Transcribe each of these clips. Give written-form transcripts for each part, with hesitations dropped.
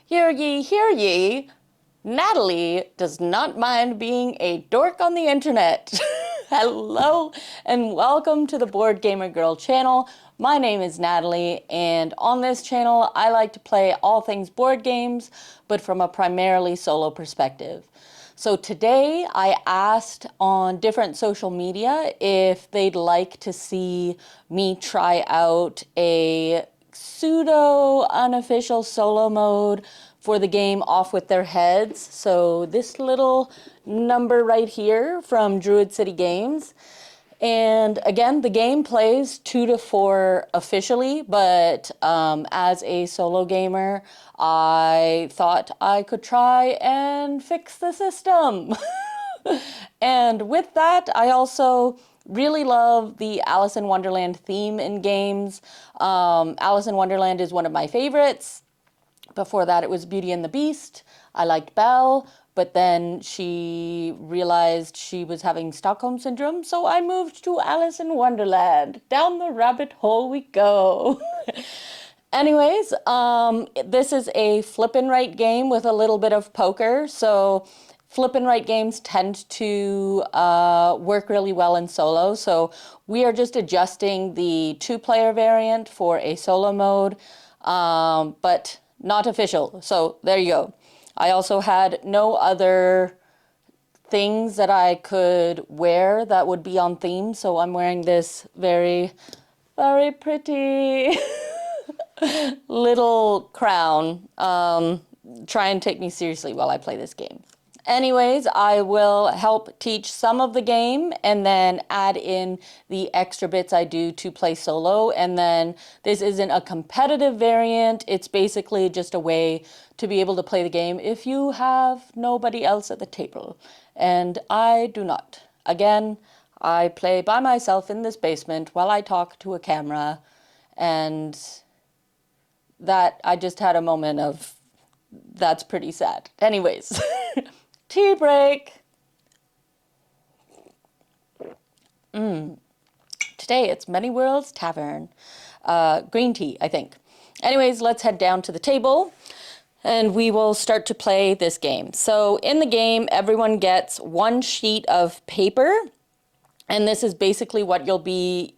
Hear ye, Natalie does not mind being a dork on the internet. Hello and welcome to the Board Gamer Girl channel. My name is Natalie, and on this channel I like to play all things board games, but from a primarily solo perspective. So today I asked on different social media if they'd like to see me try out a pseudo unofficial solo mode for the game Off With Their Heads. So this little number right here from Druid City Games. And again, the game plays 2 to 4 officially, but as a solo gamer, I thought I could try and fix the system. And with that, I also really love the Alice in Wonderland theme in games. Alice in Wonderland is one of my favorites. Before that, it was Beauty and the Beast. I liked Belle, but then she realized she was having Stockholm Syndrome, so I moved to Alice in Wonderland. Down the rabbit hole we go. Anyways, this is a flip and write game with a little bit of poker, so flip and write games tend to work really well in solo, so we are just adjusting the 2-player variant for a solo mode, but not official, so there you go. I also had no other things that I could wear that would be on theme, so I'm wearing this very, very pretty little crown. Try and take me seriously while I play this game. Anyways, I will help teach some of the game and then add in the extra bits I do to play solo. And then this isn't a competitive variant. It's basically just a way to be able to play the game if you have nobody else at the table. And I do not. Again, I play by myself in this basement while I talk to a camera. And that, I just had a moment of, that's pretty sad. Anyways. Tea break. Today it's Many Worlds Tavern. Green tea, I think. Anyways, let's head down to the table and we will start to play this game. So in the game, everyone gets 1 sheet of paper. And this is basically what you'll be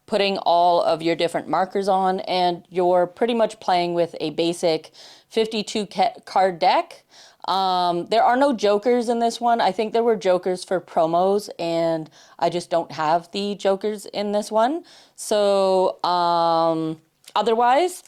putting all of your different markers on. And you're pretty much playing with a basic 52 card deck. There are no jokers in this one. I think there were jokers for promos, and I just don't have the jokers in this one. So otherwise,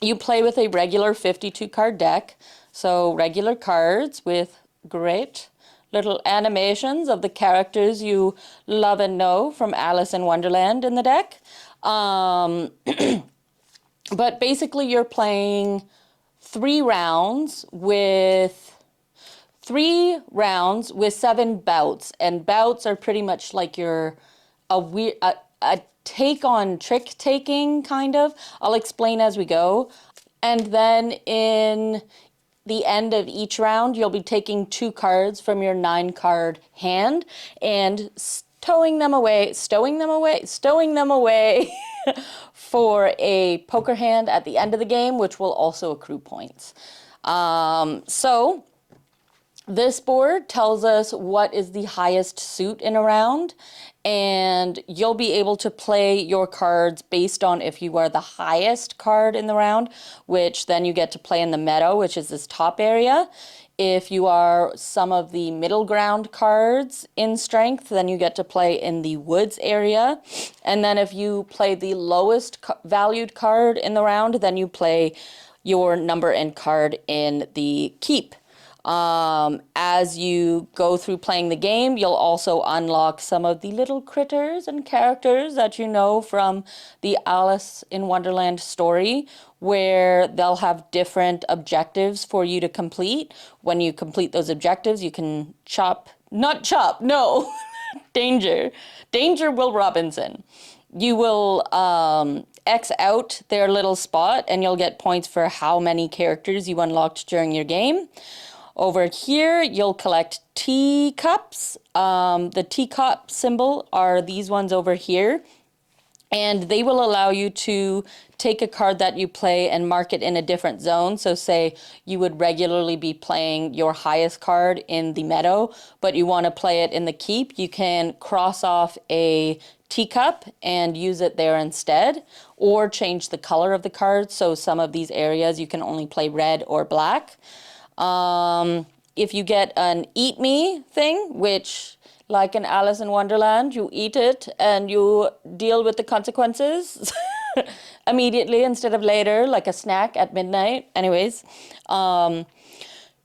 you play with a regular 52 card deck. So regular cards with great little animations of the characters you love and know from Alice in Wonderland in the deck. But basically you're playing 3 rounds with 7 bouts, and bouts are pretty much like a take on trick taking kind of. I'll explain as we go. And then in the end of each round, you'll be taking 2 cards from your 9-card hand and stowing them away for a poker hand at the end of the game, which will also accrue points. So this board tells us what is the highest suit in a round, and you'll be able to play your cards based on if you are the highest card in the round, which then you get to play in the meadow, which is this top area. If you are some of the middle ground cards in strength, then you get to play in the woods area. And then if you play the lowest valued card in the round, then you play your number and card in the keep. As you go through playing the game, you'll also unlock some of the little critters and characters that you know from the Alice in Wonderland story, where they'll have different objectives for you to complete. When you complete those objectives, you can Danger, Will Robinson. You will X out their little spot and you'll get points for how many characters you unlocked during your game. Over here, you'll collect teacups. The teacup symbol are these ones over here. And they will allow you to take a card that you play and mark it in a different zone. So say you would regularly be playing your highest card in the meadow, but you want to play it in the keep, you can cross off a teacup and use it there instead, or change the color of the card. So some of these areas you can only play red or black. If you get an eat me thing, which like in Alice in Wonderland, you eat it and you deal with the consequences immediately instead of later, like a snack at midnight. Anyways,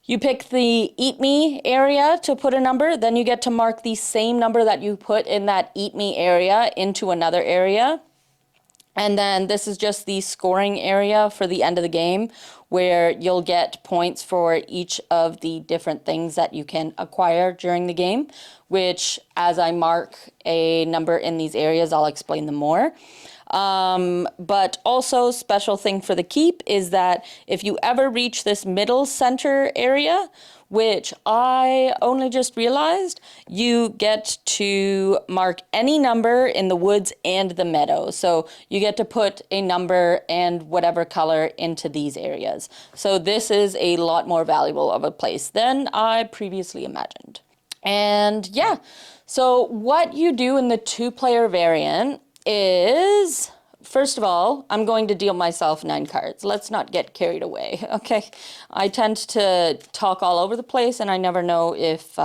you pick the eat me area to put a number, then you get to mark the same number that you put in that eat me area into another area. And then this is just the scoring area for the end of the game, where you'll get points for each of the different things that you can acquire during the game, which as I mark a number in these areas, I'll explain them more. But also special thing for the keep is that if you ever reach this middle center area, which I only just realized, you get to mark any number in the woods and the meadow. So you get to put a number and whatever color into these areas. So this is a lot more valuable of a place than I previously imagined. And yeah, so what you do in the 2-player variant is, first of all, I'm going to deal myself 9 cards. Let's not get carried away, okay? I tend to talk all over the place, and I never know if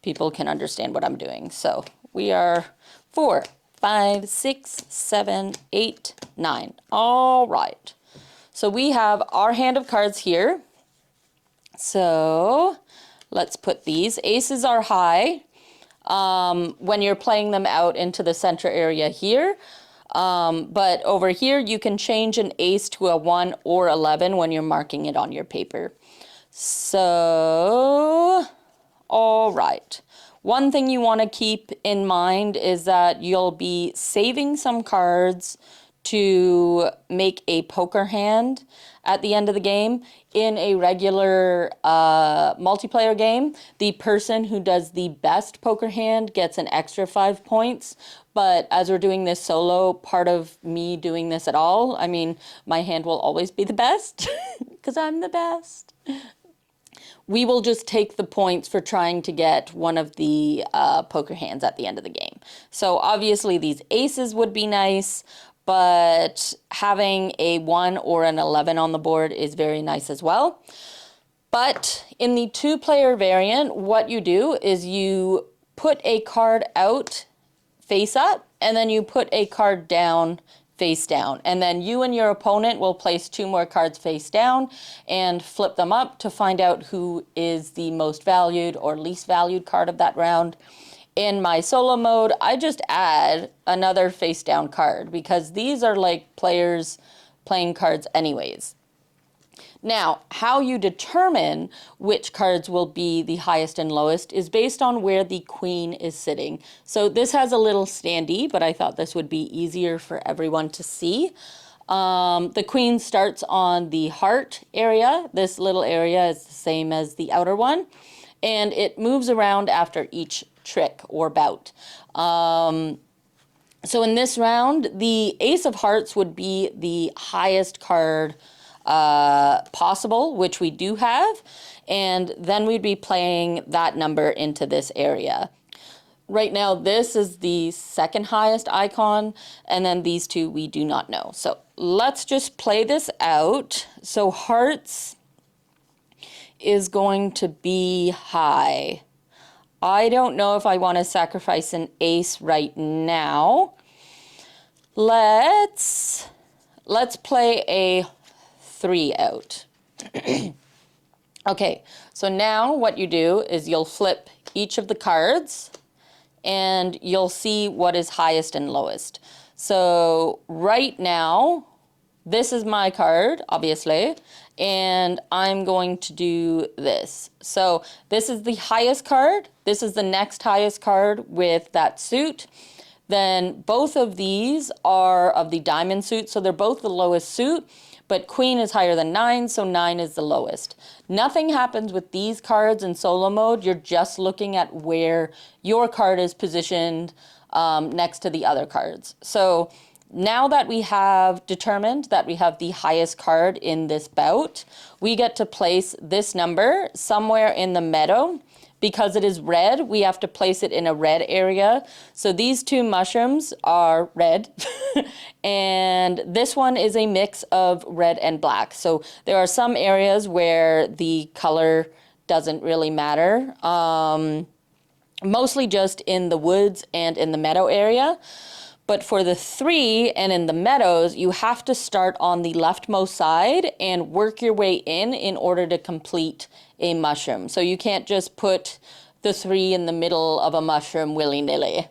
people can understand what I'm doing. So we are 4, 5, 6, 7, 8, 9. All right. So we have our hand of cards here. So let's put these. Aces are high when you're playing them out into the center area here. But over here, you can change an ace to a 1 or 11 when you're marking it on your paper. So, all right. One thing you want to keep in mind is that you'll be saving some cards to make a poker hand at the end of the game. In a regular multiplayer game, the person who does the best poker hand gets an extra 5 points. But as we're doing this solo, part of me doing this at all, I mean, my hand will always be the best because I'm the best. We will just take the points for trying to get one of the poker hands at the end of the game. So obviously these aces would be nice, but having a 1 or an 11 on the board is very nice as well. But in the 2-player variant, what you do is you put a card out face up, and then you put a card down face down. And then you and your opponent will place 2 more cards face down and flip them up to find out who is the most valued or least valued card of that round. In my solo mode, I just add another face down card because these are like players playing cards anyways. Now, how you determine which cards will be the highest and lowest is based on where the queen is sitting. So this has a little standee, but I thought this would be easier for everyone to see. The queen starts on the heart area. This little area is the same as the outer one, and it moves around after each trick or bout. So in this round, the ace of hearts would be the highest card possible, which we do have, and then we'd be playing that number into this area. Right now, this is the second highest icon, and then these two we do not know. So let's just play this out. So hearts is going to be high. I don't know if I want to sacrifice an ace right now. Let's play a 3 out. Okay, so now what you do is you'll flip each of the cards and you'll see what is highest and lowest. So right now, this is my card, obviously, and I'm going to do this. So this is the highest card. This is the next highest card with that suit. Then both of these are of the diamond suit, so they're both the lowest suit, but queen is higher than 9, so 9 is the lowest. Nothing happens with these cards in solo mode. You're just looking at where your card is positioned next to the other cards. So now that we have determined that we have the highest card in this bout, we get to place this number somewhere in the meadow. Because it is red, we have to place it in a red area. So these two mushrooms are red, and this one is a mix of red and black. So there are some areas where the color doesn't really matter, mostly just in the woods and in the meadow area. But for the 3 and in the meadows, you have to start on the leftmost side and work your way in order to complete a mushroom. So you can't just put the 3 in the middle of a mushroom willy-nilly.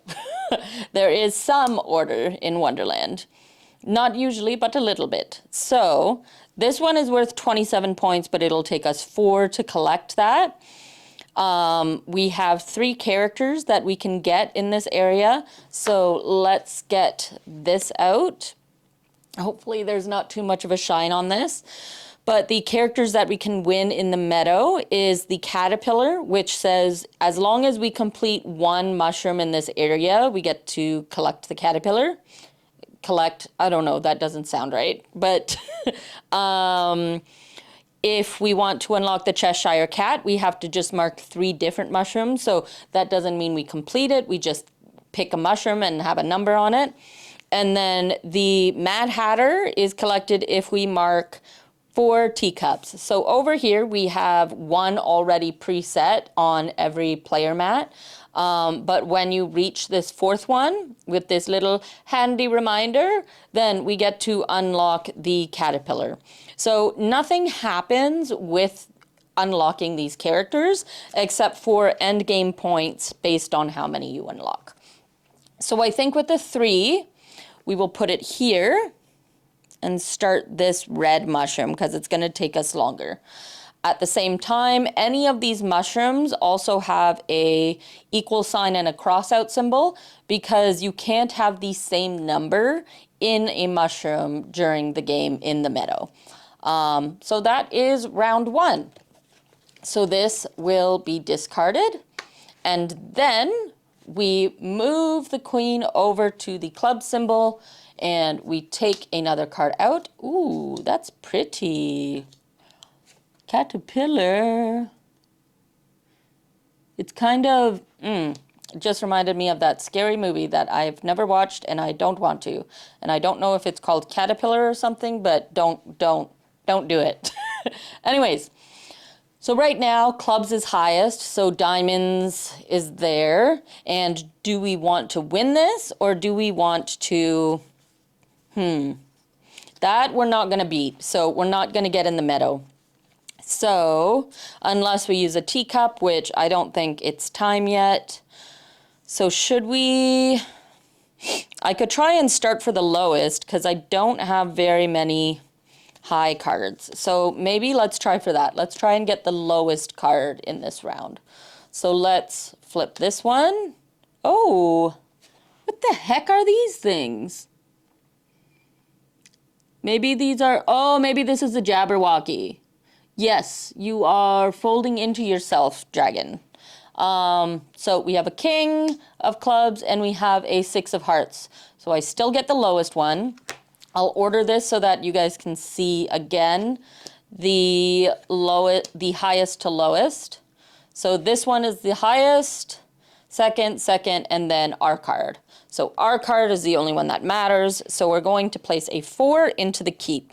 There is some order in Wonderland. Not usually, but a little bit. So this one is worth 27 points, but it'll take us 4 to collect that. We have 3 characters that we can get in this area. So let's get this out. Hopefully there's not too much of a shine on this. But the characters that we can win in the meadow is the caterpillar, which says as long as we complete 1 mushroom in this area, we get to collect the caterpillar. Collect, I don't know, that doesn't sound right. But if we want to unlock the Cheshire Cat, we have to just mark 3 different mushrooms. So that doesn't mean we complete it. We just pick a mushroom and have a number on it. And then the Mad Hatter is collected if we mark 4 teacups. So over here we have 1 already preset on every player mat. But when you reach this 4th one with this little handy reminder, then we get to unlock the caterpillar. So nothing happens with unlocking these characters except for end game points based on how many you unlock. So I think with the 3, we will put it here and start this red mushroom because it's going to take us longer. At the same time, any of these mushrooms also have a equal sign and a cross out symbol because you can't have the same number in a mushroom during the game in the meadow. So that is round 1. So this will be discarded, and then we move the queen over to the club symbol and we take another card out. Ooh, that's pretty. Caterpillar. It's kind of, just reminded me of that scary movie that I've never watched and I don't want to. And I don't know if it's called Caterpillar or something, but don't do it. Anyways, so right now clubs is highest, so diamonds is there. And do we want to win this or do we want to, that we're not gonna beat. So we're not gonna get in the meadow. So, unless we use a teacup, which I don't think it's time yet. So should we, I could try and start for the lowest because I don't have very many high cards. So maybe let's try for that. Let's try and get the lowest card in this round. So let's flip this one. Oh, what the heck are these things? Maybe these are, oh, maybe this is a Jabberwocky. Yes, you are folding into yourself, dragon. So we have a king of clubs and we have a 6 of hearts. So I still get the lowest one. I'll order this so that you guys can see again the highest to lowest. So this one is the highest, second, and then our card. So our card is the only one that matters. So we're going to place a 4 into the keep.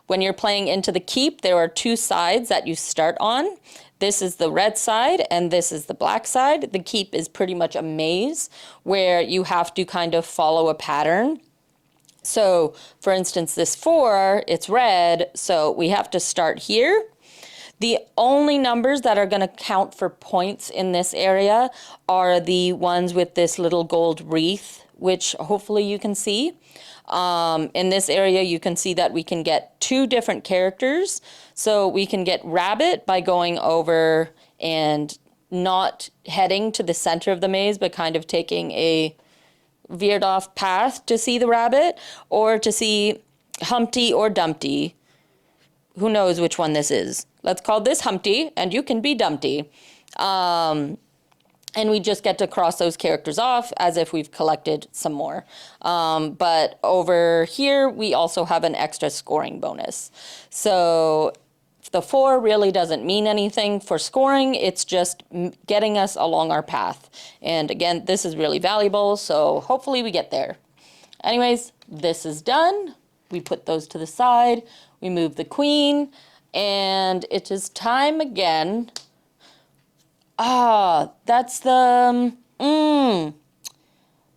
When you're playing into the keep, there are 2 sides that you start on. This is the red side and this is the black side. The keep is pretty much a maze where you have to kind of follow a pattern. So for instance, this 4, it's red, so we have to start here. The only numbers that are going to count for points in this area are the ones with this little gold wreath, which hopefully you can see. In this area, you can see that we can get 2 different characters. So we can get rabbit by going over and not heading to the center of the maze, but kind of taking a veered off path to see the rabbit, or to see Humpty or Dumpty. Who knows which one this is? Let's call this Humpty and you can be Dumpty. And we just get to cross those characters off as if we've collected some more. But over here, we also have an extra scoring bonus. So the 4 really doesn't mean anything for scoring. It's just getting us along our path. And again, this is really valuable, so hopefully we get there. Anyways, this is done. We put those to the side. We move the queen, and it is time again. That's the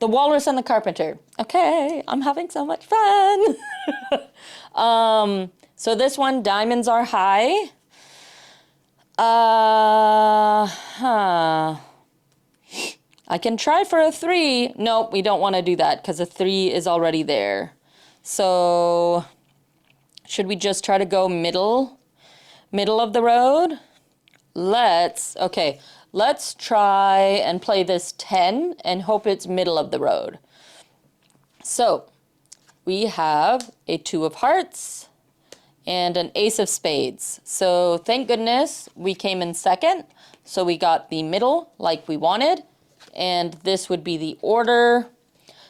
walrus and the carpenter. Okay, I'm having so much fun. So this one, diamonds are high. I can try for a 3. Nope, we don't want to do that because a 3 is already there. So should we just try to go middle of the road? Let's try and play this 10 and hope it's middle of the road. So we have a 2 of hearts and an ace of spades. So thank goodness we came in second. So we got the middle like we wanted. And this would be the order.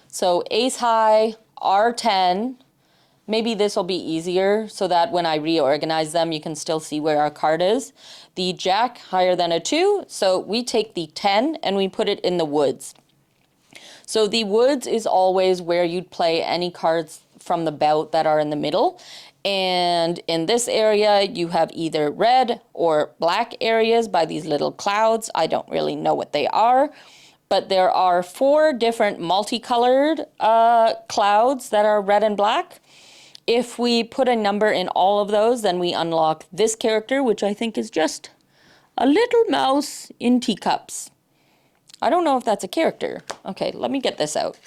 So ace high, R10. Maybe this will be easier so that when I reorganize them, you can still see where our card is. The jack higher than a 2, so we take the 10 and we put it in the woods. So the woods is always where you'd play any cards from the bout that are in the middle. And in this area, you have either red or black areas by these little clouds. I don't really know what they are. But there are 4 different multicolored clouds that are red and black. If we put a number in all of those, then we unlock this character, which I think is just a little mouse in teacups. I don't know if that's a character. Okay, let me get this out.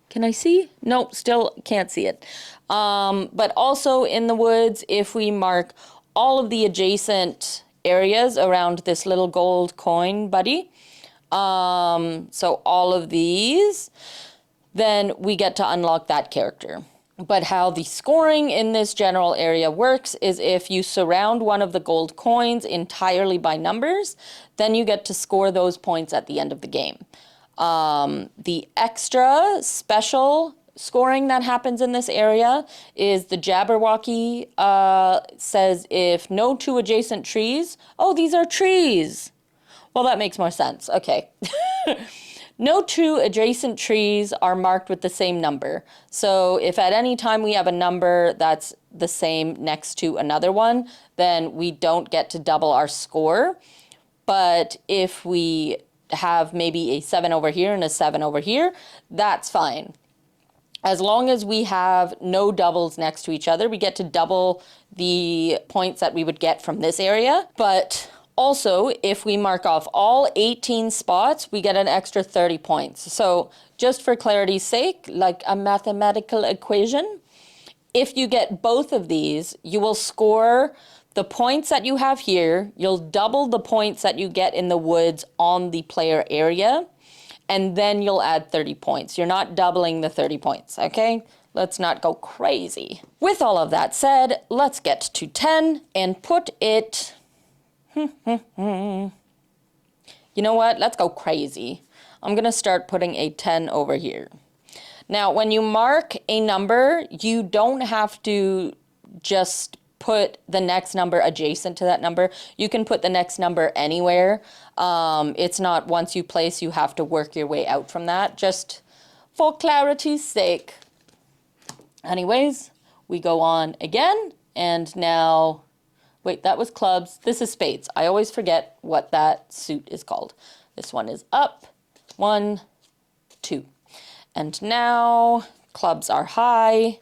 Can I see? Nope, still can't see it. But also in the woods, if we mark all of the adjacent areas around this little gold coin buddy, so all of these, then we get to unlock that character. But how the scoring in this general area works is if you surround one of the gold coins entirely by numbers, then you get to score those points at the end of the game. The extra special scoring that happens in this area is the Jabberwocky says if no 2 adjacent trees, oh, these are trees. Well, that makes more sense. Okay. No 2 adjacent trees are marked with the same number. So if at any time we have a number that's the same next to another one, then we don't get to double our score. But if we have maybe a 7 over here and a 7 over here, that's fine. As long as we have no doubles next to each other, we get to double the points that we would get from this area. But also, if we mark off all 18 spots, we get an extra 30 points. So just for clarity's sake, like a mathematical equation, if you get both of these, you will score the points that you have here. You'll double the points that you get in the woods on the player area, and then you'll add 30 points. You're not doubling the 30 points, okay? Let's not go crazy. With all of that said, let's get to 10 and put it... You know what? Let's go crazy. I'm going to start putting a 10 over here. Now, when you mark a number, you don't have to just put the next number adjacent to that number. You can put the next number anywhere. It's not once you place, you have to work your way out from that, just for clarity's sake. Anyways, we go on again, and now... Wait, that was clubs. This is spades. I always forget what that suit is called. This one is up. 1, 2. And now clubs are high.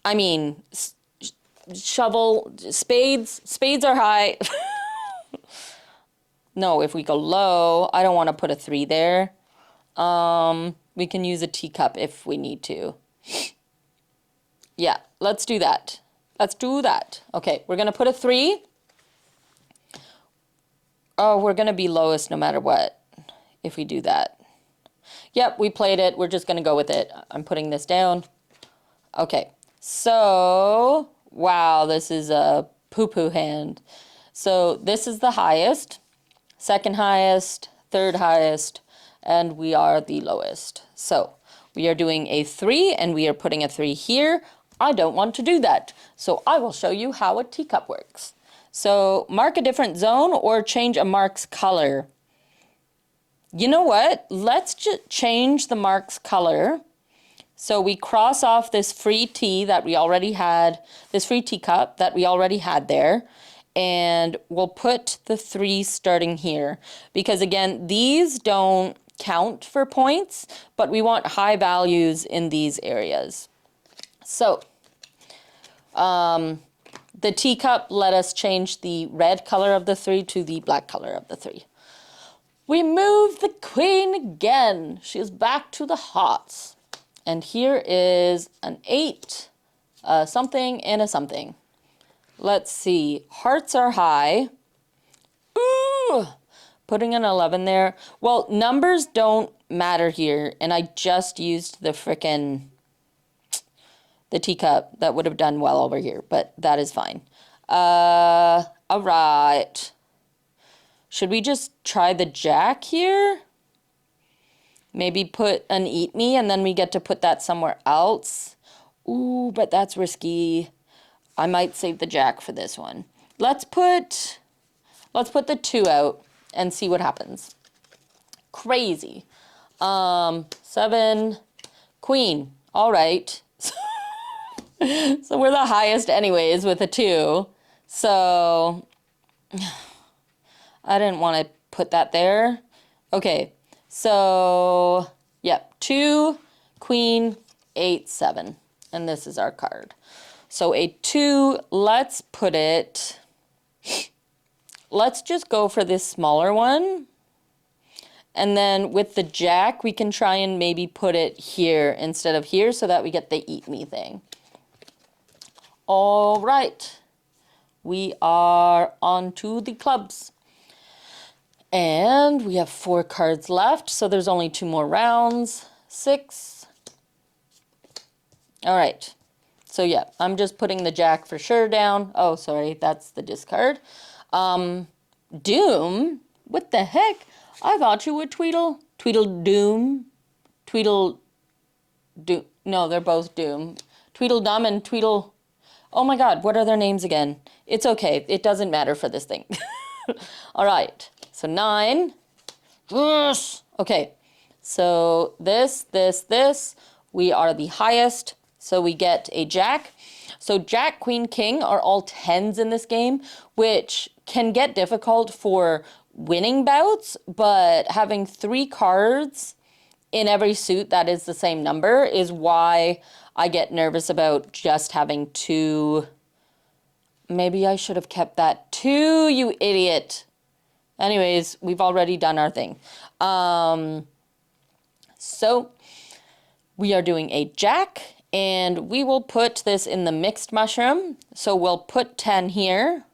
I mean, shovel, spades. Spades are high. No, if we go low, I don't want to put a 3 there. We can use a teacup if we need to. Yeah, let's do that. Let's do that. Okay, we're going to put a 3. Oh, we're going to be lowest no matter what if we do that. Yep, we played it. We're just going to go with it. I'm putting this down. Okay, so, wow, this is a poo-poo hand. So this is the highest. second highest, third highest, and we are the lowest. So we are doing a 3 and we are putting a 3 here. I don't want to do that. So I will show you how a teacup works. So mark a different zone or change a mark's color. You know what? Let's just change the mark's color. So we cross off this free tea that we already had, this free teacup that we already had there. And we'll put the 3 starting here. Because again, these don't count for points, but we want high values in these areas. So the teacup let us change the red color of the 3 to the black color of the 3. We move the queen again. She is back to the hearts. And here is an 8, a something, and a something. Let's see. Hearts are high. Ooh! Putting an 11 there. Well, numbers don't matter here. And I just used the teacup. That would have done well over here. But that is fine. All right. Should we just try the jack here? Maybe put an eat me and then we get to put that somewhere else. Ooh, but that's risky. I might save the jack for this one. Let's put the 2 out and see what happens. Crazy. 7, queen. All right. So we're the highest anyways with a 2. So I didn't want to put that there. Okay, so, yep, 2, queen, 8, 7. And this is our card. So a 2, let's just go for this smaller one. And then with the jack, we can try and maybe put it here instead of here so that we get the eat me thing. All right. We are on to the clubs. And we have 4 cards left, so there's only 2 more rounds. 6. All right. So yeah, I'm just putting the jack for sure down. Oh, sorry, that's the discard. Doom? What the heck? I thought you would Tweedle. Tweedledum. Tweedle... Doom. No, they're both Doom. Tweedledum and Tweedle... Oh my god, what are their names again? It's okay. It doesn't matter for this thing. All right. So 9. Yes. Okay. So this. We are the highest. So we get a jack. So jack, queen, king are all 10s in this game, which can get difficult for winning bouts, but having 3 cards in every suit that is the same number is why I get nervous about just having 2. Maybe I should have kept that 2, you idiot. Anyways, we've already done our thing. So we are doing a jack, and we will put this in the mixed mushroom. So we'll put 10 here.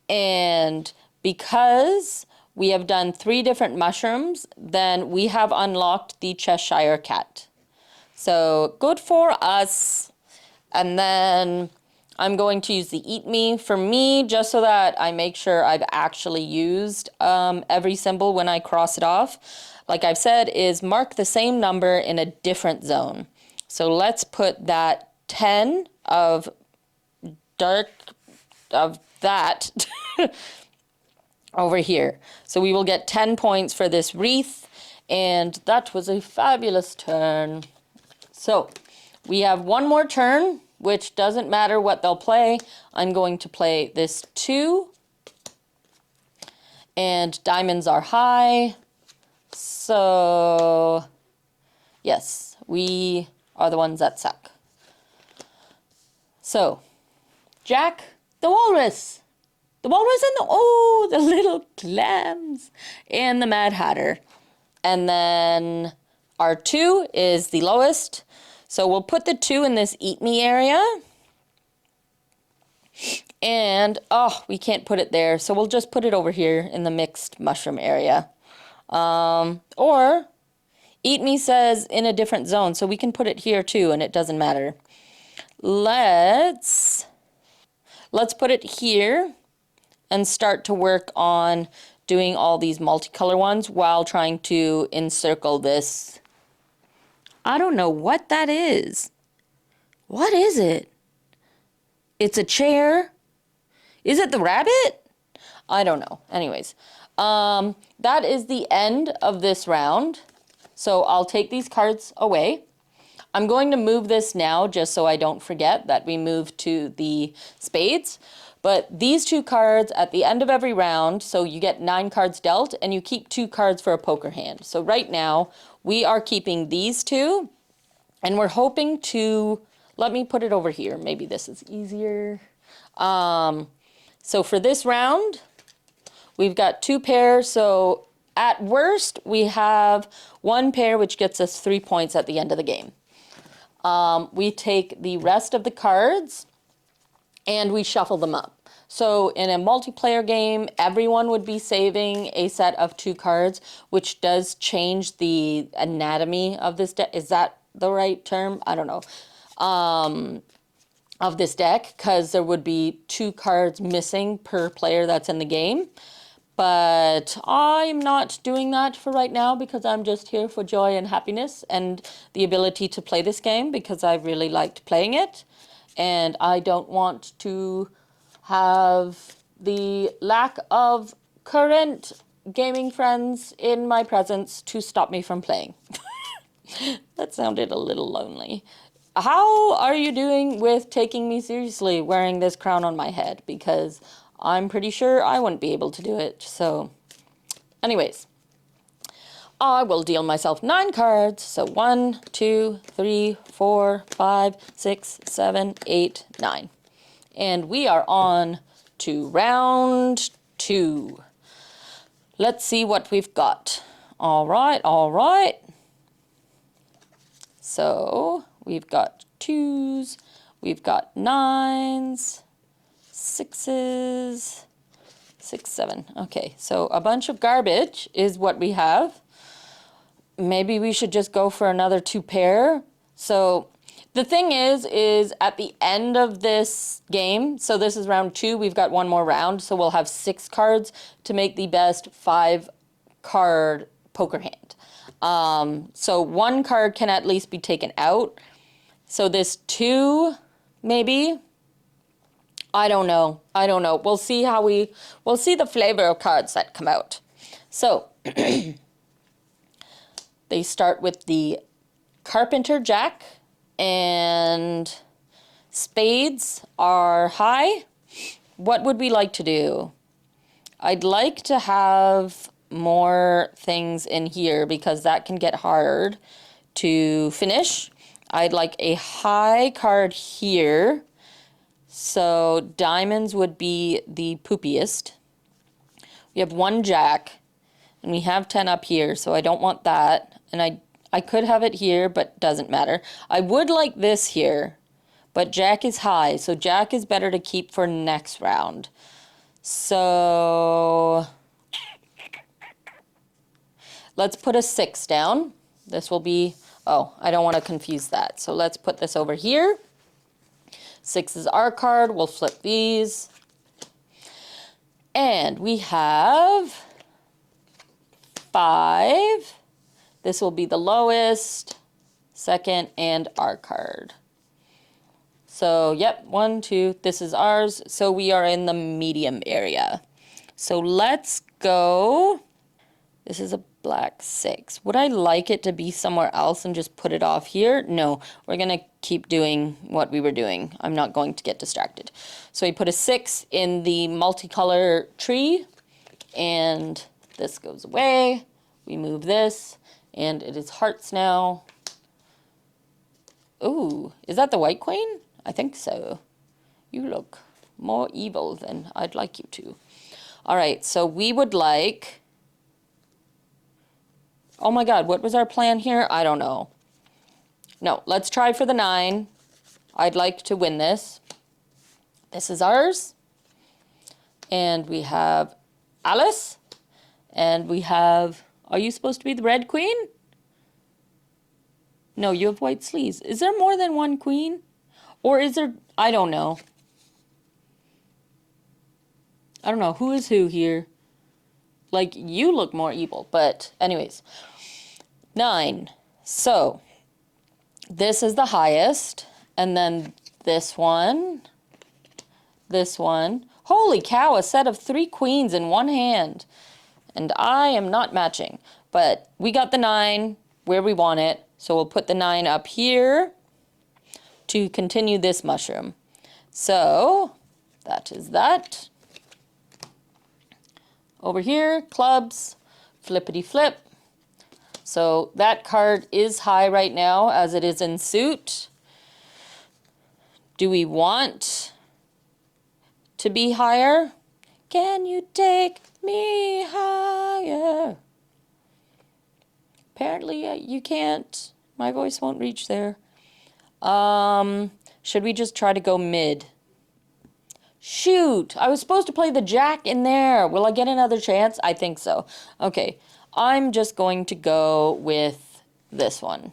And because we have done 3 different mushrooms, then we have unlocked the Cheshire Cat. So good for us. And then I'm going to use the eat me for me, just so that I make sure I've actually used every symbol when I cross it off. Like I've said, is mark the same number in a different zone. So let's put that 10 of that over here. So we will get 10 points for this wreath, and that was a fabulous turn. So we have 1 more turn, which doesn't matter what they'll play. I'm going to play this 2. And diamonds are high. So, yes, we are the ones that suck. So, jack, the walrus. The walrus and the little clams. And the Mad Hatter. And then our 2 is the lowest. So we'll put the 2 in this eat me area. And, we can't put it there. So we'll just put it over here in the mixed mushroom area. Or eat me says in a different zone. So we can put it here too, and it doesn't matter. Let's put it here. and start to work on doing all these multicolor ones while trying to encircle this. I don't know what that is. What is it? It's a chair. Is it the rabbit? I don't know. Anyways, that is the end of this round. So I'll take these cards away. I'm going to move this now just so I don't forget that we moved to the spades. But these 2 cards at the end of every round, so you get 9 cards dealt and you keep 2 cards for a poker hand. So right now we are keeping these 2 and we're hoping to, let me put it over here. Maybe this is easier. So for this round, we've got 2 pairs. So at worst, we have 1 pair, which gets us 3 points at the end of the game. We take the rest of the cards and we shuffle them up. So in a multiplayer game, everyone would be saving a set of 2 cards, which does change the anatomy of this deck. Is that the right term? I don't know. Of this deck, because there would be 2 cards missing per player that's in the game. But I'm not doing that for right now because I'm just here for joy and happiness and the ability to play this game because I really liked playing it. And I don't want to have the lack of current gaming friends in my presence to stop me from playing. That sounded a little lonely. How are you doing with taking me seriously wearing this crown on my head? Because I'm pretty sure I wouldn't be able to do it. So anyways, I will deal myself 9 cards. So 1, 2, 3, 4, 5, 6, 7, 8, 9. And we are on to round 2. Let's see what we've got. All right, all right. So we've got 2s, we've got 9s, 6s, 6, 7. Okay, so a bunch of garbage is what we have. Maybe we should just go for another 2 pair. So the thing is at the end of this game, so this is round 2, we've got 1 more round, so we'll have 6 cards to make the best 5 card poker hand. So 1 card can at least be taken out. So this 2, maybe, I don't know. We'll see we'll see the flavor of cards that come out. So they start with the Carpenter Jack and spades are high. What would we like to do? I'd like to have more things in here because that can get hard to finish. I'd like a high card here. So diamonds would be the poopiest. We have 1 jack and we have 10 up here, so I don't want that. And I could have it here, but doesn't matter. I would like this here, but jack is high, so jack is better to keep for next round. So let's put a 6 down. This will be, oh, I don't want to confuse that. So let's put this over here. 6 is our card. We'll flip these. And we have 5. This will be the lowest, second, and our card. So, yep, 1, 2, this is ours. So we are in the medium area. So let's go. This is a black 6. Would I like it to be somewhere else and just put it off here? No, we're going to keep doing what we were doing. I'm not going to get distracted. So we put a 6 in the multicolor tree, and this goes away. We move this, and it is hearts now. Ooh, is that the white queen? I think so. You look more evil than I'd like you to. All right, so we would like... Oh my God, what was our plan here? I don't know. No, let's try for the 9. I'd like to win this. This is ours. And we have Alice. And we have, are you supposed to be the red queen? No, you have white sleeves. Is there more than 1 queen? Or is there, I don't know. I don't know who is who here. Like, you look more evil, but anyways. 9. So, this is the highest, and then this one. Holy cow, a set of 3 queens in one hand. And I am not matching, but we got the 9 where we want it. So we'll put the 9 up here to continue this mushroom. So that is that. Over here, clubs, flippity flip. So that card is high right now as it is in suit. Do we want to be higher? Can you take me higher? Apparently you can't. My voice won't reach there. Should we just try to go mid? Shoot, I was supposed to play the jack in there. Will I get another chance? I think so. Okay, I'm just going to go with this one.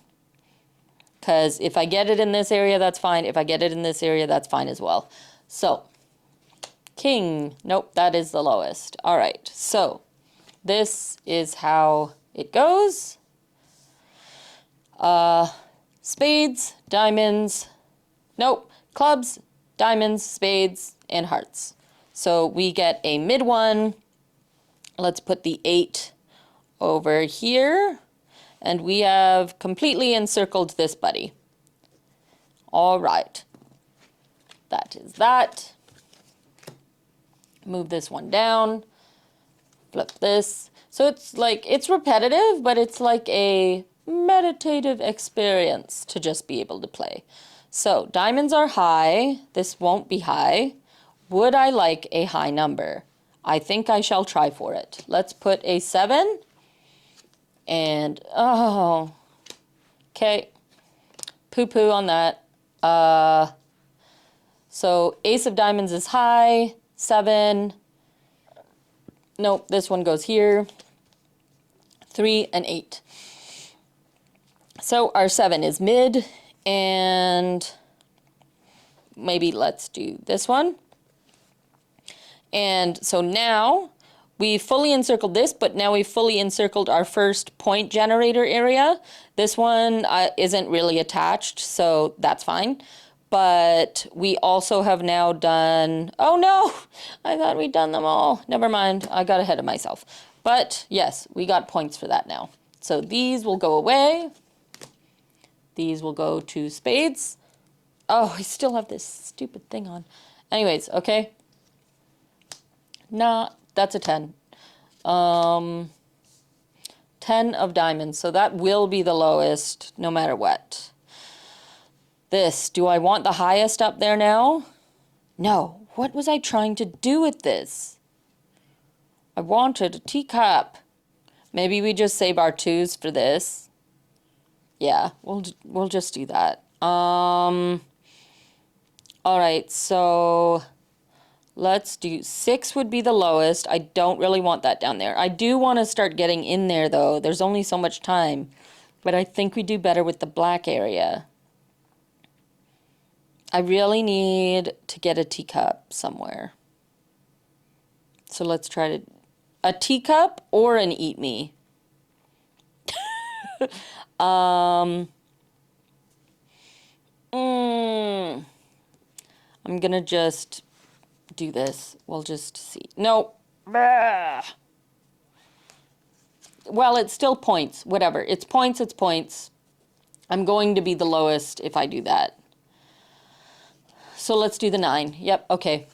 Because if I get it in this area, that's fine. If I get it in this area, that's fine as well. So, king. Nope, that is the lowest. All right, so this is how it goes. Spades, diamonds, nope, clubs, diamonds, spades, and hearts. So we get a mid one. Let's put the 8 over here. And we have completely encircled this buddy. All right. That is that. Move this one down. Flip this. So it's like, it's repetitive, but it's like a meditative experience to just be able to play. So diamonds are high. This won't be high. Would I like a high number? I think I shall try for it. Let's put a 7. And, oh, okay. Poo-poo on that. So ace of diamonds is high. 7. Nope, this one goes here. 3 and 8. So our 7 is mid, and maybe let's do this one. And so now we fully encircled this, but now we've fully encircled our first point generator area. This one isn't really attached, so that's fine. But we also have now done, oh no, I thought we'd done them all. Never mind, I got ahead of myself. But yes, we got points for that now. So these will go away. These will go to spades. Oh, I still have this stupid thing on. Anyways, okay. Nah, that's a 10. 10 of diamonds, so that will be the lowest no matter what. This, do I want the highest up there now? No, what was I trying to do with this? I wanted a teacup. Maybe we just save our 2s for this. Yeah, we'll just do that. All right, so let's do 6 would be the lowest. I don't really want that down there. I do want to start getting in there, though. There's only so much time. But I think we do better with the black area. I really need to get a teacup somewhere. So let's try to... A teacup or an eat me? I'm gonna just do this. We'll just see. No. Well, it's still points. Whatever. It's points, it's points. I'm going to be the lowest if I do that. So let's do the 9. Yep, okay.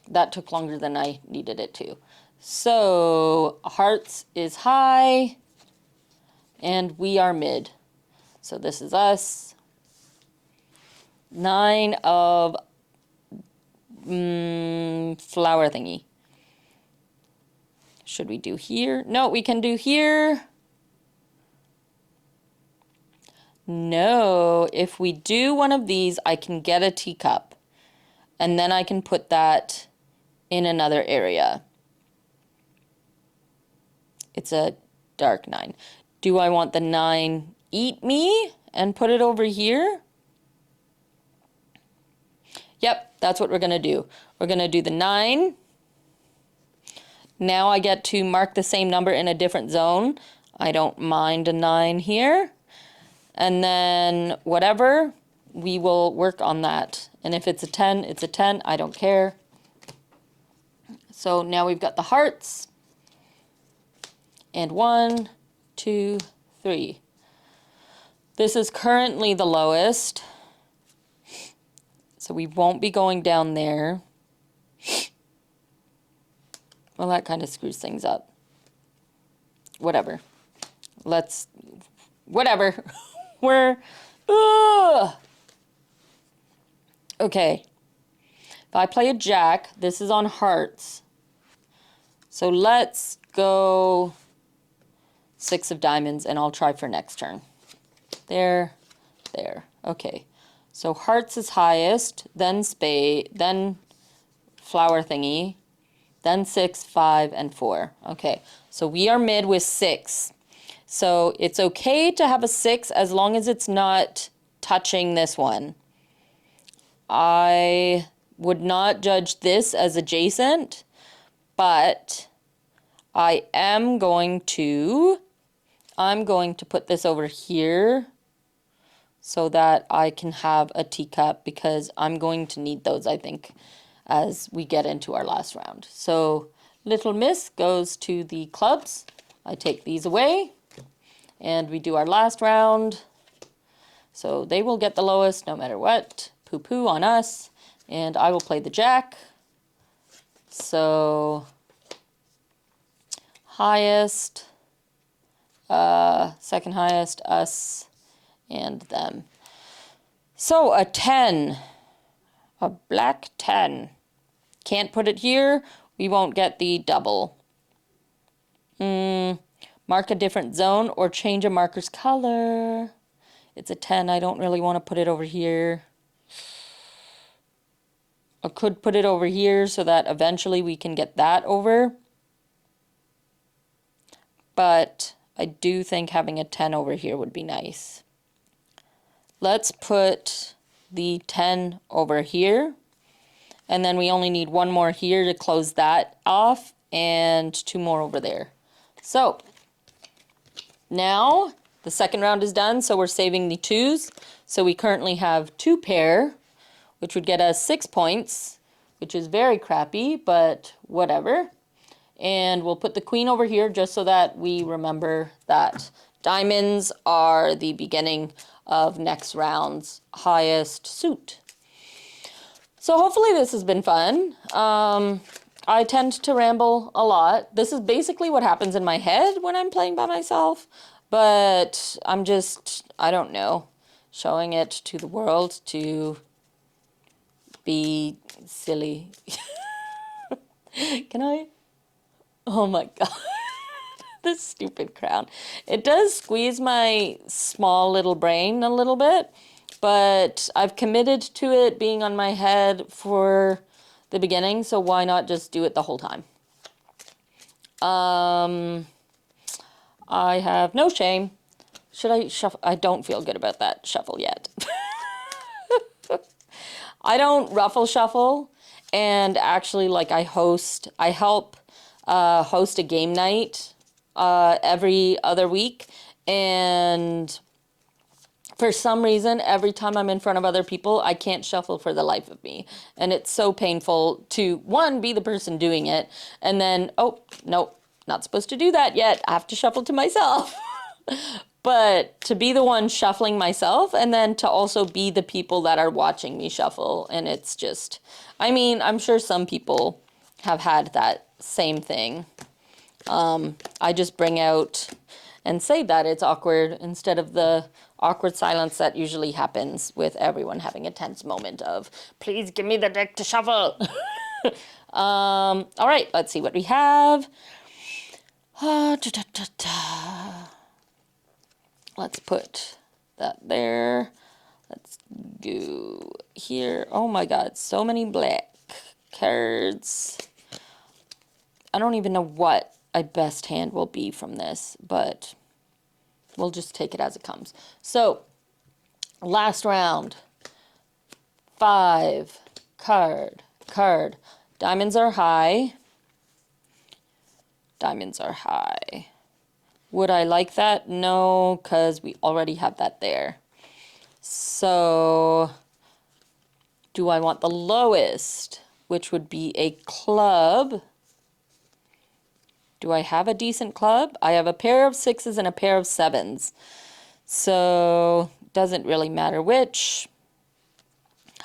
That took longer than I needed it to. So hearts is high. And we are mid. So this is us. 9 of flower thingy. Should we do here? No, we can do here. No, if we do one of these, I can get a teacup. And then I can put that in another area. It's a dark 9. Do I want the 9 eat me and put it over here? Yep, that's what we're going to do. We're going to do the 9 Now I get to mark the same number in a different zone. I don't mind a 9 here. And then whatever, we will work on that. And if it's a 10, it's a 10. I don't care. So now we've got the hearts. And 1, 2, 3. This is currently the lowest. So we won't be going down there. Well, that kind of screws things up. Whatever. Whatever. We're, okay. If I play a jack, this is on hearts. So let's go 6 of diamonds, and I'll try for next turn. There. Okay. So hearts is highest, then spade, then flower thingy, then 6, 5, and 4. Okay. So we are mid with 6. So it's okay to have a 6 as long as it's not touching this one. I would not judge this as adjacent, but I'm going to put this over here so that I can have a teacup, because I'm going to need those, I think, as we get into our last round. So Little Miss goes to the clubs. I take these away, and we do our last round. So they will get the lowest no matter what. Poo-poo on us. And I will play the jack. So highest, second highest, us and them. So a 10, a black 10. Can't put it here. We won't get the double. Mark a different zone or change a marker's color. It's a 10. I don't really want to put it over here. I could put it over here so that eventually we can get that over. But I do think having a 10 over here would be nice. Let's put the 10 over here. And then we only need one more here to close that off, and 2 more over there. So now the second round is done, so we're saving the 2s. So we currently have 2 pair, which would get us 6 points, which is very crappy, but whatever. And we'll put the queen over here just so that we remember that diamonds are the beginning of next round's highest suit. So hopefully this has been fun. I tend to ramble a lot. This is basically what happens in my head when I'm playing by myself, but I'm just, I don't know, showing it to the world to be silly. Can I? Oh my God. This stupid crown. It does squeeze my small little brain a little bit, but I've committed to it being on my head for the beginning, so why not just do it the whole time? I have no shame. Should I shuffle? I don't feel good about that shuffle yet. I don't ruffle shuffle, and actually, like, I help host a game night every other week, and for some reason, every time I'm in front of other people, I can't shuffle for the life of me. And it's so painful to, one, be the person doing it, and then, oh, nope, not supposed to do that yet. I have to shuffle to myself. But to be the one shuffling myself, and then to also be the people that are watching me shuffle. And it's just, I mean, I'm sure some people have had that same thing. I just bring out and say that it's awkward instead of the awkward silence that usually happens with everyone having a tense moment of, please give me the deck to shuffle. All right, let's see what we have. Let's put that there. Let's go here. Oh my God, so many black cards. I don't even know what a best hand will be from this, but we'll just take it as it comes. So, last round. 5, card. Diamonds are high. Diamonds are high. Would I like that? No, because we already have that there. So, do I want the lowest, which would be a club? Do I have a decent club? I have a pair of 6s and a pair of 7s. So, doesn't really matter which.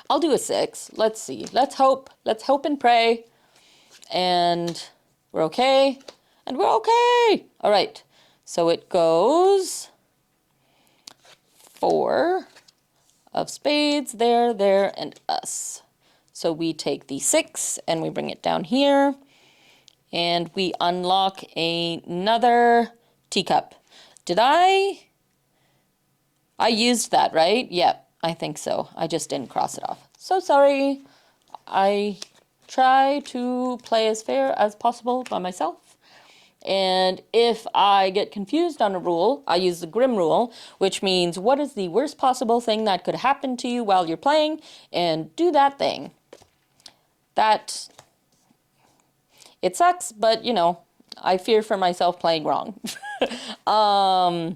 I'll do a 6. Let's see. Let's hope. Let's hope and pray. And we're okay. And we're okay. All right. So it goes 4 of spades, there, and us. So we take the 6 and we bring it down here. And we unlock another teacup. Did I used that, right? Yep, I think so. I just didn't cross it off. So sorry. I try to play as fair as possible by myself. And if I get confused on a rule, I use the Grim rule, which means what is the worst possible thing that could happen to you while you're playing, and do that thing. It sucks, but you know, I fear for myself playing wrong. All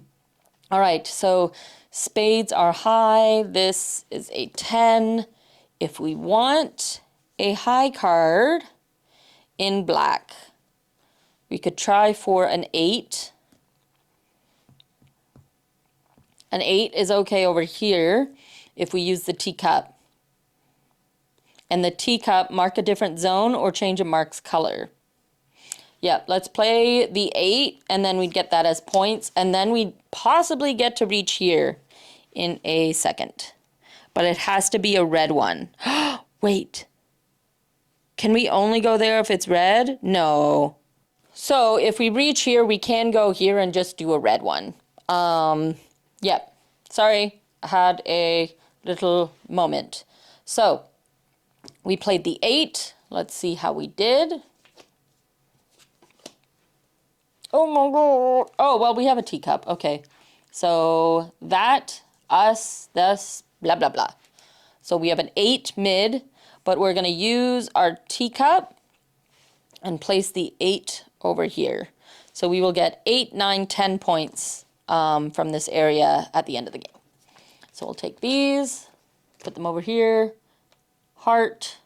right, so spades are high. This is a 10. If we want a high card in black, we could try for an 8. An 8 is okay over here if we use the teacup. And the teacup, mark a different zone or change a mark's color. Yep, let's play the 8, and then we'd get that as points, and then we'd possibly get to reach here in a second. But it has to be a red one. Wait. Can we only go there if it's red? No. So if we reach here, we can go here and just do a red one. Yep. Sorry, I had a little moment. So we played the 8. Let's see how we did. Oh my god. Oh, well, we have a teacup. Okay. So that, us, this, blah, blah, blah. So we have an 8 mid, but we're going to use our teacup and place the 8 over here. So we will get 8, 9, 10 points from this area at the end of the game. So we'll take these, put them over here, heart,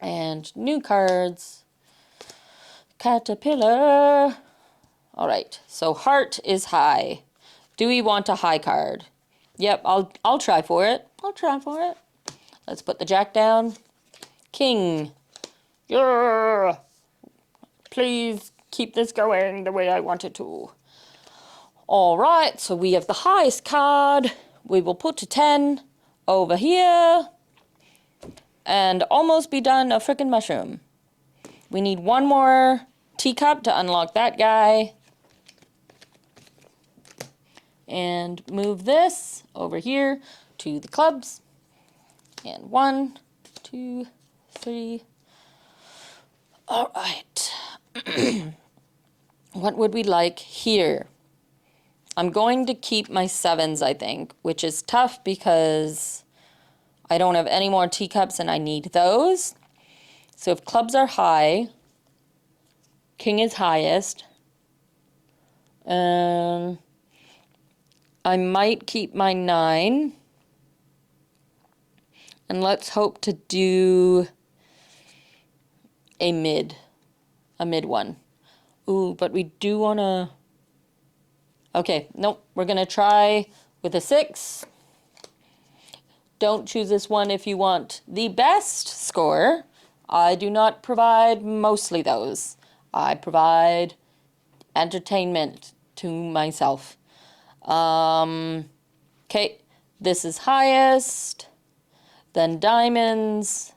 and new cards, caterpillar. All right, so heart is high. Do we want a high card? Yep, I'll try for it. I'll try for it. Let's put the jack down. King. Yeah. Please keep this going the way I want it to. All right, so we have the highest card. We will put a 10 over here and almost be done a freaking mushroom. We need one more teacup to unlock that guy. And move this over here to the clubs. And 1, 2, 3. All right. What would we like here? I'm going to keep my 7s, I think, which is tough because I don't have any more teacups and I need those. So if clubs are high, king is highest. I might keep my 9. And let's hope to do a mid one. Ooh, but we do want to... Okay, nope, we're going to try with a 6. Don't choose this one if you want the best score. I do not provide mostly those. I provide entertainment to myself. Okay, this is highest, then diamonds,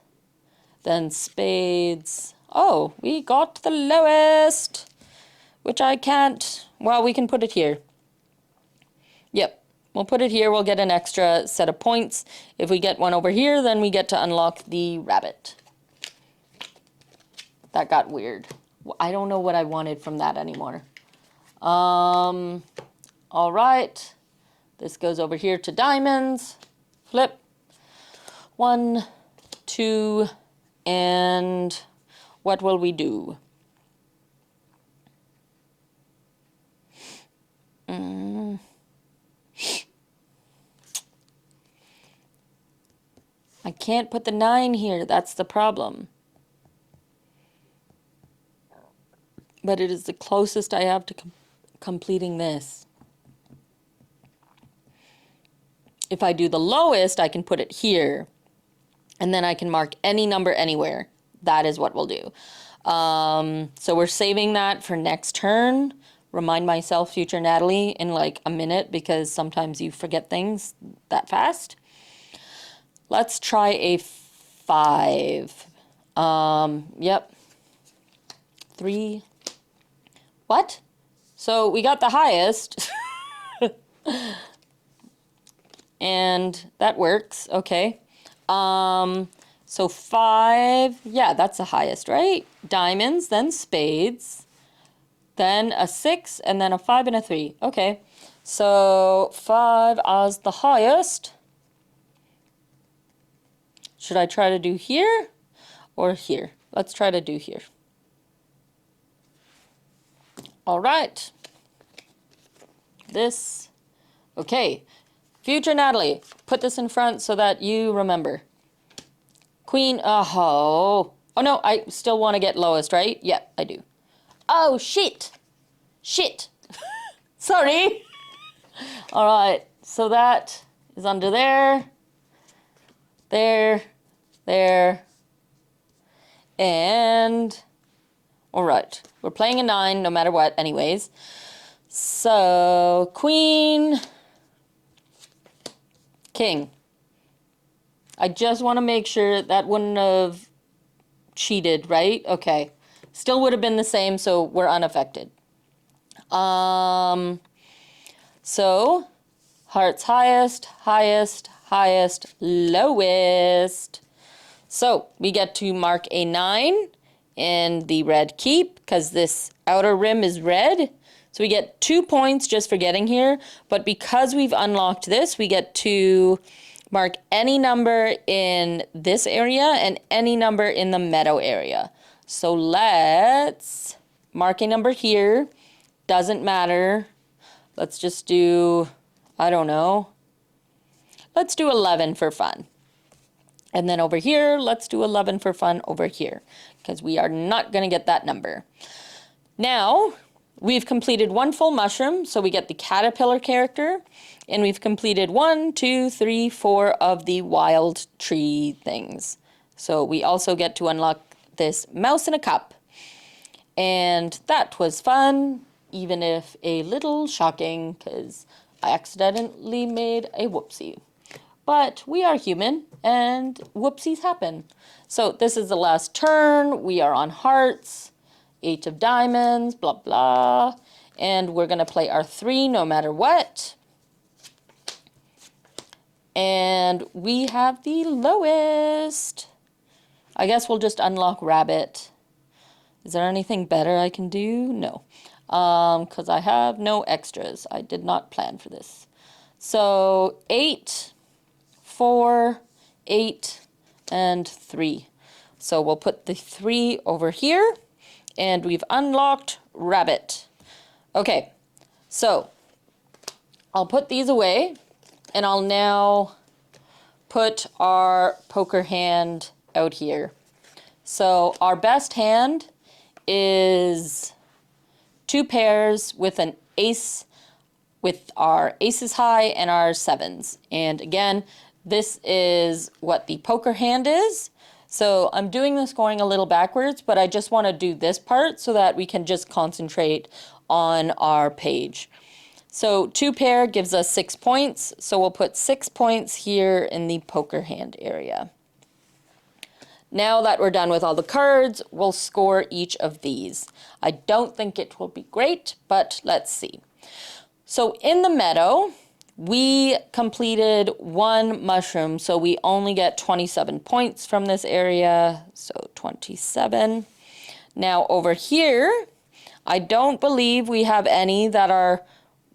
then spades. Oh, we got the lowest, which I can't, well, we can put it here. Yep, we'll put it here. We'll get an extra set of points. If we get one over here, then we get to unlock the rabbit. That got weird. I don't know what I wanted from that anymore. All right. This goes over here to diamonds. Flip. 1, 2, and what will we do? can't put the 9 here. That's the problem. But it is the closest I have to completing this. If I do the lowest, I can put it here. And then I can mark any number anywhere. That is what we'll do. So we're saving that for next turn. Remind myself, future Natalie, in like a minute, because sometimes you forget things that fast. Let's try a 5. Yep. 3. What? So we got the highest. And that works. Okay. So 5. Yeah, that's the highest, right? Diamonds, then spades, then a 6, and then a 5 and a 3. Okay. So 5 as the highest. Should I try to do here or here? Let's try to do here. All right. This. Okay. Future Natalie, put this in front so that you remember. Queen, oh no, I still want to get lowest, right? Yeah, I do. Oh, shit. Shit. Sorry. All right, so that is under there, there, and all right. We're playing a 9 no matter what anyways. So, queen, king. I just want to make sure that wouldn't have cheated, right? Okay. Still would have been the same, so we're unaffected. So, hearts highest, highest, highest, lowest. So, we get to mark a 9 in the red keep, because this outer rim is red. So we get 2 points just for getting here, but because we've unlocked this, we get to mark any number in this area and any number in the meadow area. So let's mark a number here. Doesn't matter. Let's just do, I don't know. Let's do 11 for fun. And then over here, let's do 11 for fun over here, because we are not going to get that number. Now, we've completed 1 full mushroom, so we get the caterpillar character, and we've completed 1, 2, 3, 4 of the wild tree things. So we also get to unlock this mouse in a cup. And that was fun, even if a little shocking, because I accidentally made a whoopsie. But we are human, and whoopsies happen. So this is the last turn. We are on hearts. 8 of diamonds, blah, blah. And we're going to play our 3 no matter what. And we have the lowest. I guess we'll just unlock rabbit. Is there anything better I can do? No. Because I have no extras. I did not plan for this. So 8, 4, 8, and 3. So we'll put the 3 over here. And we've unlocked rabbit. Okay, so I'll put these away, and I'll now put our poker hand out here. So our best hand is 2 pairs with an ace, with our aces high and our 7s. And again, this is what the poker hand is. So I'm doing the scoring a little backwards, but I just want to do this part so that we can just concentrate on our page. So 2 pair gives us 6 points. So we'll put 6 points here in the poker hand area. Now that we're done with all the cards, we'll score each of these. I don't think it will be great, but let's see. So in the meadow, we completed 1 mushroom, so we only get 27 points from this area, so 27. Now over here, I don't believe we have any that are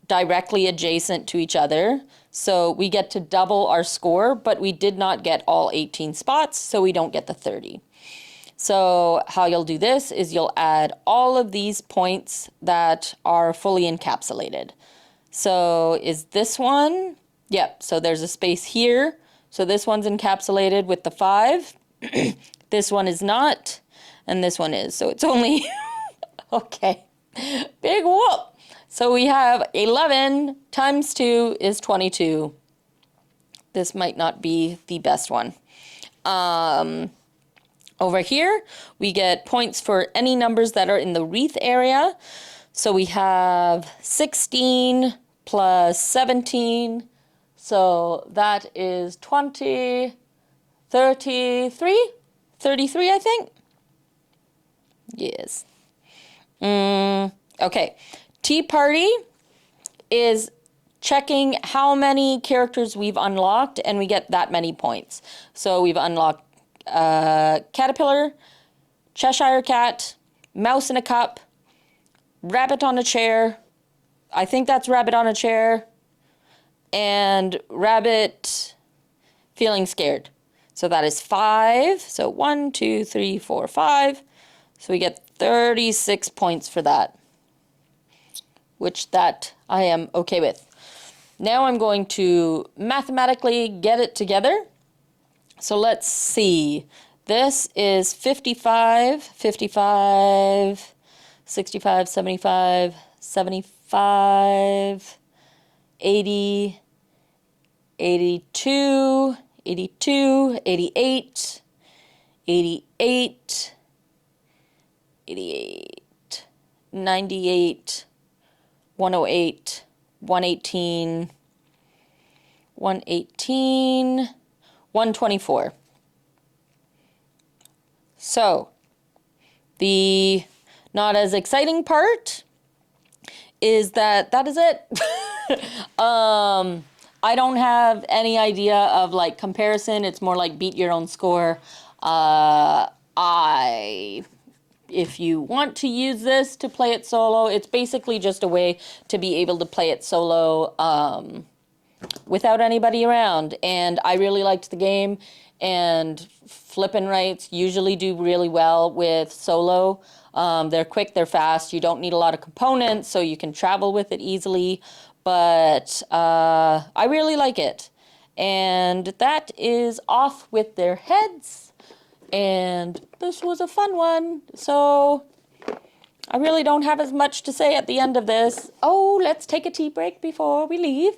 directly adjacent to each other, so we get to double our score, but we did not get all 18 spots, so we don't get the 30. So how you'll do this is you'll add all of these points that are fully encapsulated. So is this one? Yep, so there's a space here. So this one's encapsulated with the 5. This one is not, and this one is. So it's only, okay, big whoop. So we have 11 times 2 is 22. This might not be the best one. Over here, we get points for any numbers that are in the wreath area. So we have 16 plus 17. So that is 20, 33, 33, I think. Yes. Okay. Tea Party is checking how many characters we've unlocked, and we get that many points. So we've unlocked Caterpillar, Cheshire Cat, Mouse in a Cup, Rabbit on a Chair, I think that's Rabbit on a Chair, and Rabbit Feeling Scared. So that is 5. So 1, 2, 3, 4, 5. So we get 36 points for that, which that I am okay with. Now I'm going to mathematically get it together. So let's see. This is 55, 55, 65, 75, 75, 80, 82, 82, 88, 88, 88, 98, 108, 118, 118, 124. So, the not as exciting part is that is it. I don't have any idea of like comparison. It's more like beat your own score. If you want to use this to play it solo, it's basically just a way to be able to play it solo without anybody around. And I really liked the game, and flippin' rights usually do really well with solo. They're quick, they're fast, you don't need a lot of components, so you can travel with it easily. But I really like it. And that is off with their heads. And this was a fun one. So I really don't have as much to say at the end of this. Oh, let's take a tea break before we leave.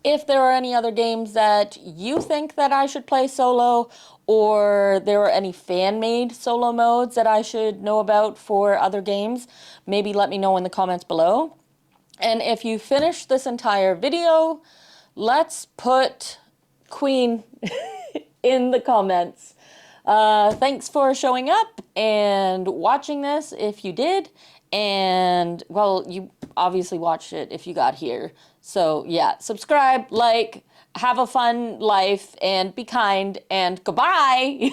If there are any other games that you think that I should play solo, or there are any fan-made solo modes that I should know about for other games, maybe let me know in the comments below. And if you finish this entire video, let's put Queen in the comments. Thanks for showing up and watching this if you did. And, well, you obviously watched it if you got here. So, yeah, subscribe, like, have a fun life, and be kind, and goodbye!